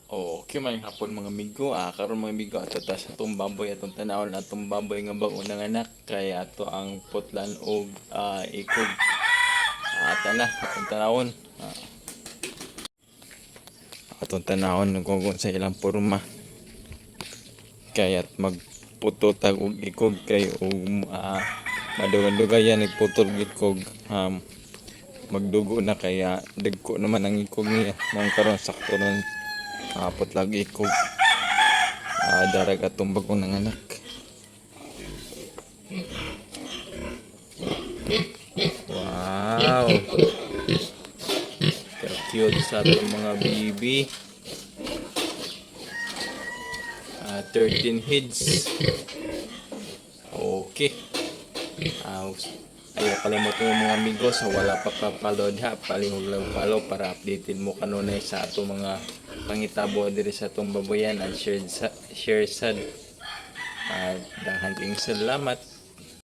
Okay, may hapon mga migo. Karon mga migo ato ta sa atong baboy atong tanawon atong baboy nga bag unang anak kay ato ang putlan og ikog. Tana atong tanawon. Atong tanawon kung sa ilang porma. Kay at magputo tag og ikog kay og madugan-dugayan nagputol og ikog. Magdugo na kaya dagko naman ang ikog niya. Mao karon sakto nun putlag ikog. Darag atong bagong nanganak. Wow! Cute sa atong mga baby. 13 heads. Okay. Ayaw kalimot mo mga amigo sa wala pa papalod ha. Palihog lang follow para updated mo kanunay sa atong mga pangitabo diri sa atong baboyan at share sad. Daghang salamat.